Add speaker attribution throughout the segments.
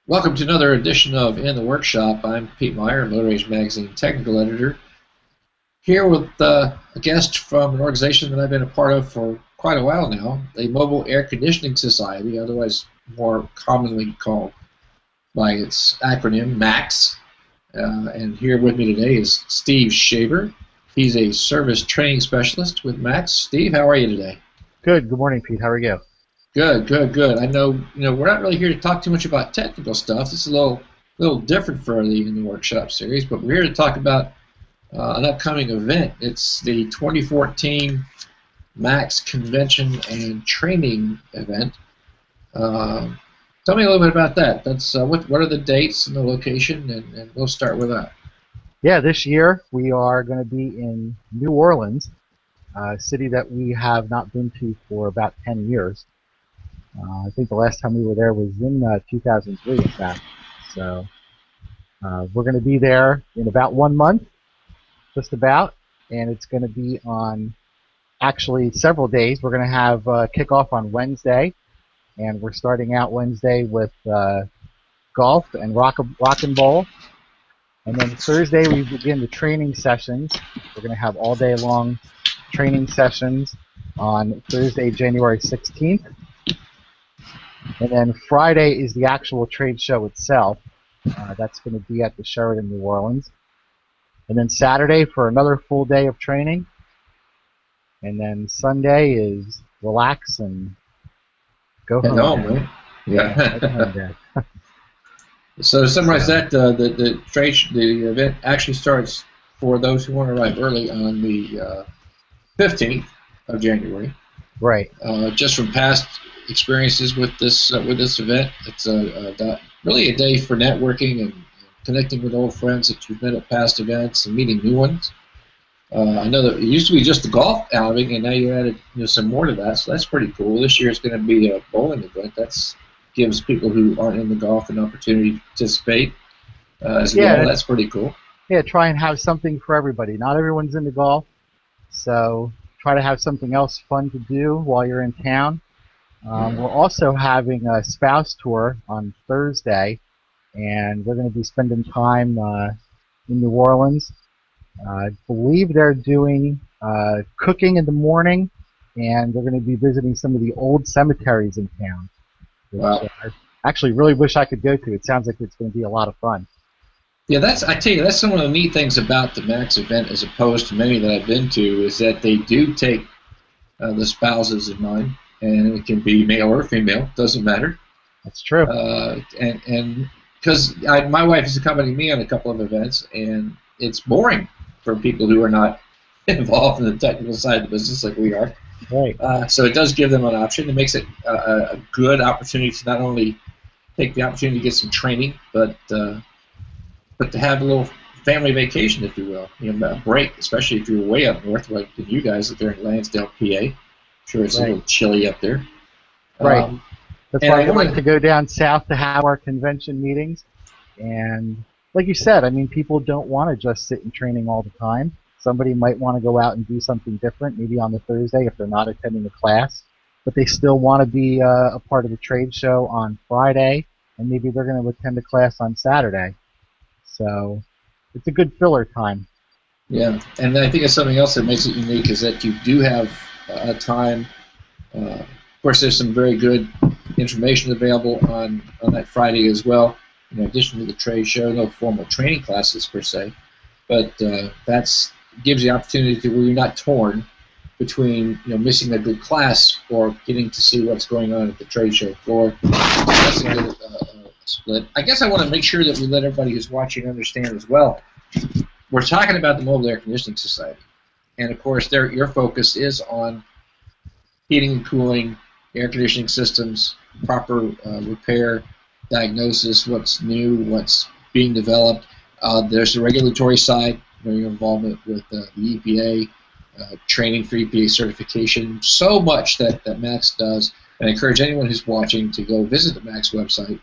Speaker 1: Welcome to another edition of In the Workshop. I'm Pete Meyer, Motor Age Magazine technical editor, here with a guest from an organization that I've been a part of for quite a while now, the Mobile Air Conditioning Society, otherwise more commonly called by its acronym, MACS. And here with me today is Steve Shaver. He's a service training specialist with MACS. Steve, how are you today?
Speaker 2: Good. Good morning, Pete. How are you?
Speaker 1: Good, good, good. I know, we're not really here to talk too much about technical stuff. This is a little different for the In the Workshop series, but we're here to talk about an upcoming event. It's the 2014 MACS Convention and Training event. Tell me a little bit about that. That's what are the dates and the location, and we'll start with that.
Speaker 2: Yeah, this year we are going to be in New Orleans, a city that we have not been to for about 10 years. I think the last time we were there was in 2003, in fact. So we're going to be there in about 1 month, just about, and it's going to be on actually several days. We're going to have kickoff on Wednesday, and we're starting out Wednesday with golf and rock and bowl. And then Thursday we begin the training sessions. We're going to have all day long training sessions on Thursday, January 16th. And then Friday is the actual trade show itself. That's going to be at the Sheraton, New Orleans. And then Saturday for another full day of training. And then Sunday is relax and go home.
Speaker 1: Right? Yeah. So to summarize that, the event actually starts for those who want to arrive early on the 15th of January.
Speaker 2: Right.
Speaker 1: Just from past experiences with this event, it's really a day for networking and connecting with old friends that you've met at past events and meeting new ones. I know that it used to be just a golf outing, and now you added some more to that, so that's pretty cool. This year it's going to be a bowling event. That's gives people who aren't in the golf an opportunity to participate as well. That's pretty cool.
Speaker 2: Yeah, try and have something for everybody. Not everyone's into golf, so try to have something else fun to do while you're in town. We're also having a spouse tour on Thursday, and we're going to be spending time in New Orleans. I believe they're doing cooking in the morning, and they're going to be visiting some of the old cemeteries in town, which I actually really wish I could go to. It sounds like it's going to be a lot of fun.
Speaker 1: Yeah, I tell you, that's some of the neat things about the MACS event as opposed to many that I've been to, is that they do take the spouses in mind, and it can be male or female, doesn't matter.
Speaker 2: That's true.
Speaker 1: And because my wife has accompanied me on a couple of events, and it's boring for people who are not involved in the technical side of the business like we are.
Speaker 2: Right.
Speaker 1: So it does give them an option. It makes it a good opportunity to not only take the opportunity to get some training, but to have a little family vacation, if you will, a break, especially if you're way up north, like you guys that are in Lansdale, PA. I'm sure it's a little chilly up there.
Speaker 2: Right. That's why I wanted to go down south to have our convention meetings. And like you said, I mean, people don't want to just sit in training all the time. Somebody might want to go out and do something different, maybe on the Thursday if they're not attending a class, but they still want to be a part of the trade show on Friday, and maybe they're going to attend a class on Saturday. So it's a good filler time.
Speaker 1: Yeah, and I think it's something else that makes it unique is that you do have a time. Of course, there's some very good information available on that Friday as well. In addition to the trade show, no formal training classes per se, but that's gives you the opportunity to where you're not torn between missing a good class or getting to see what's going on at the trade show floor. So that's a good split. I guess I want to make sure that we let everybody who's watching understand as well. We're talking about the Mobile Air Conditioning Society, and of course, your focus is on heating and cooling, air conditioning systems, proper repair, diagnosis, what's new, what's being developed. There's the regulatory side, your involvement with the EPA, training for EPA certification, so much that MACS does. And I encourage anyone who's watching to go visit the MACS website,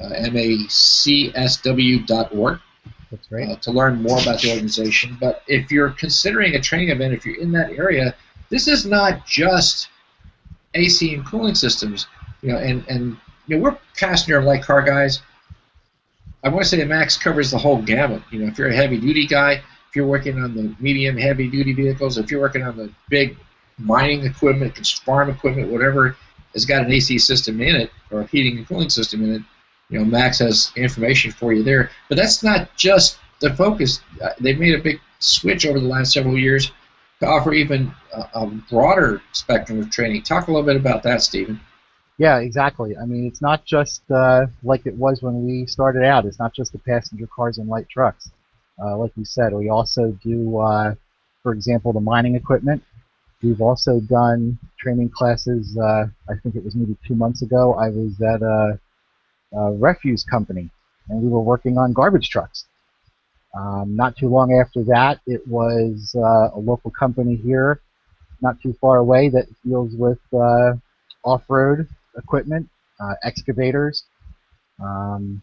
Speaker 1: macsw.org.
Speaker 2: That's right.
Speaker 1: To learn more about the organization. But if you're considering a training event, if you're in that area, this is not just AC and cooling systems. We're passenger and light car guys, I want to say MACS covers the whole gamut. You know, if you're a heavy duty guy, if you're working on the medium heavy duty vehicles, if you're working on the big mining equipment, farm equipment, whatever has got an AC system in it or a heating and cooling system in it, you know, MACS has information for you there. But that's not just the focus. They've made a big switch over the last several years to offer even a broader spectrum of training. Talk a little bit about that, Stephen.
Speaker 2: Yeah, exactly. I mean, it's not just like it was when we started out. It's not just the passenger cars and light trucks. Like you said, we also do, for example, the mining equipment. We've also done training classes. I think it was maybe 2 months ago. I was at a refuse company, and we were working on garbage trucks. Not too long after that, it was a local company here, not too far away, that deals with off-road equipment, excavators, um,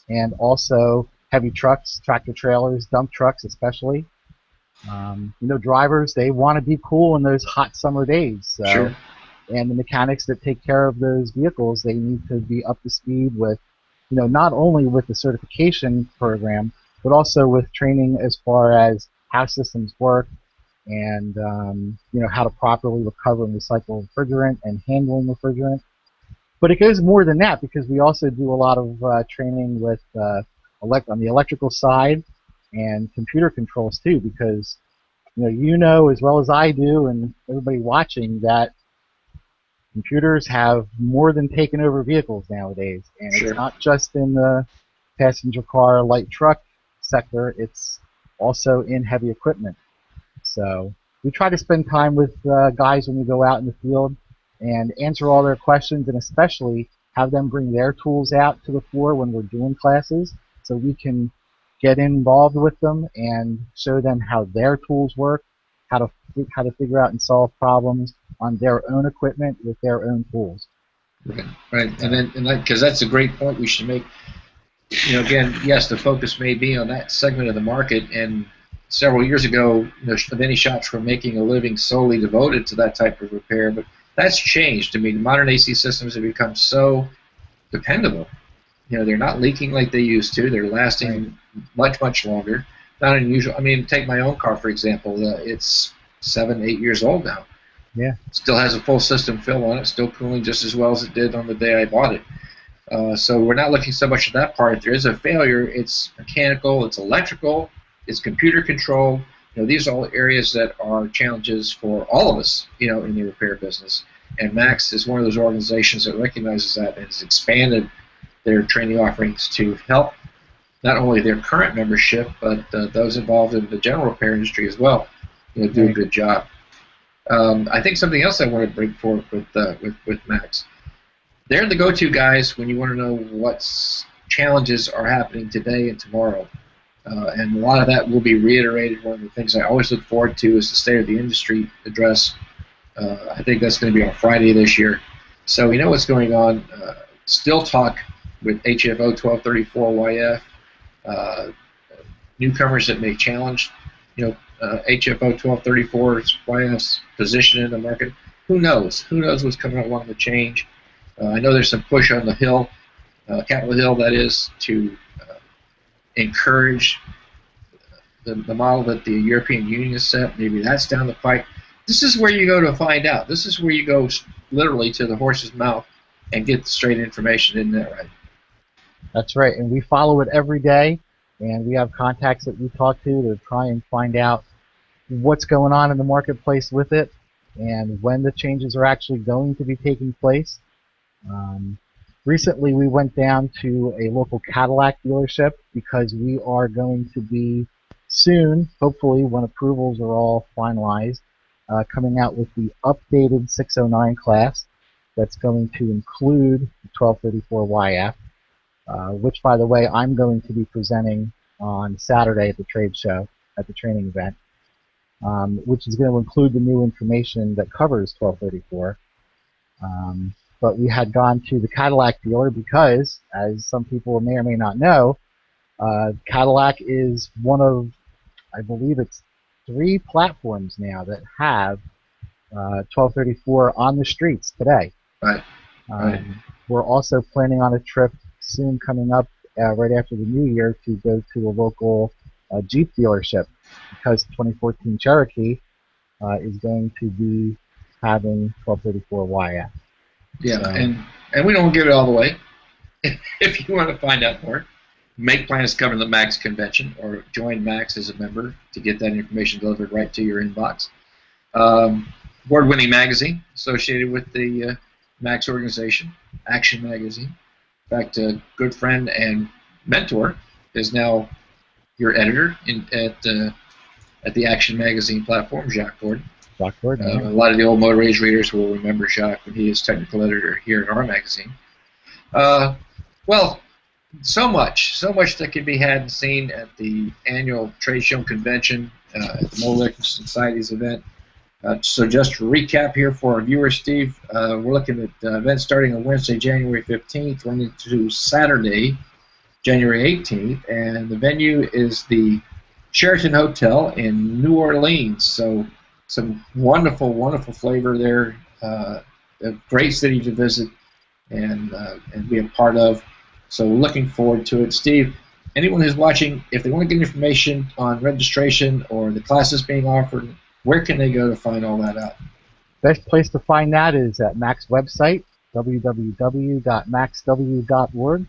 Speaker 2: and also heavy trucks, tractor trailers, dump trucks especially. You know, drivers, they want to be cool in those hot summer days. So,
Speaker 1: Sure.
Speaker 2: and the mechanics that take care of those vehicles, they need to be up to speed with, you know, not only with the certification program, but also with training as far as how systems work and, you know, how to properly recover and recycle refrigerant and handling refrigerant. But it goes more than that, because we also do a lot of training with on the electrical side and computer controls too, because you know as well as I do, and everybody watching, that computers have more than taken over vehicles nowadays, and it's
Speaker 1: Sure.
Speaker 2: not just in the passenger car, light truck sector; it's also in heavy equipment. So we try to spend time with guys when we go out in the field and answer all their questions, and especially have them bring their tools out to the floor when we're doing classes, so we can get involved with them and show them how their tools work, how to figure out and solve problems on their own equipment with their own tools.
Speaker 1: Right. Right. And because that's a great point we should make. You know, again, yes, the focus may be on that segment of the market, and several years ago, many shops were making a living solely devoted to that type of repair, but that's changed. I mean, modern AC systems have become so dependable. You know, they're not leaking like they used to. They're
Speaker 2: Right.
Speaker 1: lasting much, much longer. Not unusual. I mean, take my own car, for example. It's 7, 8 years old now.
Speaker 2: Yeah.
Speaker 1: Still has a full system fill on it, still cooling just as well as it did on the day I bought it. So we're not looking so much at that part. If there is a failure, it's mechanical, it's electrical, it's computer control. You know, these are all areas that are challenges for all of us, you know, in the repair business. And MACS is one of those organizations that recognizes that and has expanded their training offerings to help not only their current membership, but those involved in the general repair industry as well. You know, do a
Speaker 2: Right.
Speaker 1: good job. I think something else I want to bring forward with MACS. They're the go-to guys when you want to know what challenges are happening today and tomorrow. And a lot of that will be reiterated. One of the things I always look forward to is the State of the Industry address. I think that's going to be on Friday this year. So we know what's going on. Still talk with HFO 1234YF. Newcomers that may challenge, HFO 1234YF's position in the market. Who knows? Who knows what's coming along the change? I know there's some push on the Hill, Capitol Hill, that is, to encourage the model that the European Union has set. Maybe that's down the pike. This is where you go to find out. This is where you go literally to the horse's mouth and get the straight information, isn't that right?
Speaker 2: That's right, and we follow it every day, and we have contacts that we talk to try and find out what's going on in the marketplace with it and when the changes are actually going to be taking place. Um, Recently, we went down to a local Cadillac dealership because we are going to be soon, hopefully when approvals are all finalized, coming out with the updated 609 class that's going to include the 1234YF, which, by the way, I'm going to be presenting on Saturday at the trade show, at the training event, which is going to include the new information that covers 1234. But we had gone to the Cadillac dealer because, as some people may or may not know, Cadillac is one of, I believe it's 3 platforms now that have 1234 on the streets today.
Speaker 1: Right. Right.
Speaker 2: We're also planning on a trip soon coming up right after the new year to go to a local Jeep dealership because 2014 Cherokee is going to be having 1234YF.
Speaker 1: Yeah,
Speaker 2: So,
Speaker 1: and we don't give it all away. If you want to find out more, make plans to come to the MACS convention or join MACS as a member to get that information delivered right to your inbox. Award-winning magazine associated with the MACS organization, Action Magazine. In fact, a good friend and mentor is now your editor at the Action Magazine platform, Jacques Gordon.
Speaker 2: Jacques Gordon,
Speaker 1: A lot of the old Motor Age readers will remember Jacques when he is technical editor here in our magazine. Well, so much that can be had and seen at the annual trade show convention, at the Motor Electric Society's event. So just to recap here for our viewers, Steve, we're looking at events starting on Wednesday, January 15th, running to Saturday, January 18th, and the venue is the Sheraton Hotel in New Orleans. So some wonderful, wonderful flavor there. A great city to visit and be a part of. So looking forward to it. Steve, anyone who's watching, if they want to get information on registration or the classes being offered, where can they go to find all that out?
Speaker 2: Best place to find that is at MACS website, www.maxw.org.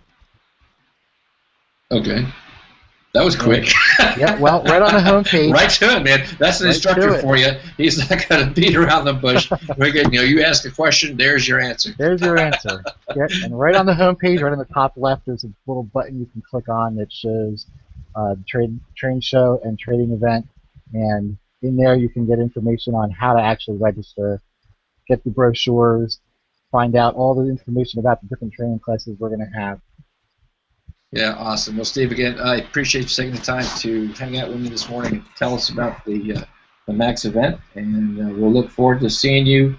Speaker 1: Okay. That was quick.
Speaker 2: Yeah, well, right on the homepage.
Speaker 1: Right to it, man. That's an instructor for you. He's not going to beat around the bush. We're good. You ask a question, there's your answer.
Speaker 2: There's your answer. Yeah, and right on the homepage, right on the top left, there's a little button you can click on that shows train show and trading event. And in there, you can get information on how to actually register, get the brochures, find out all the information about the different training classes we're going to have.
Speaker 1: Yeah, awesome. Well, Steve, again, I appreciate you taking the time to hang out with me this morning and tell us about the MACS event, and we'll look forward to seeing you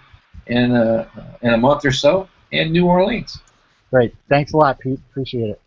Speaker 1: in a month or so in New Orleans.
Speaker 2: Great. Thanks a lot, Pete. Appreciate it.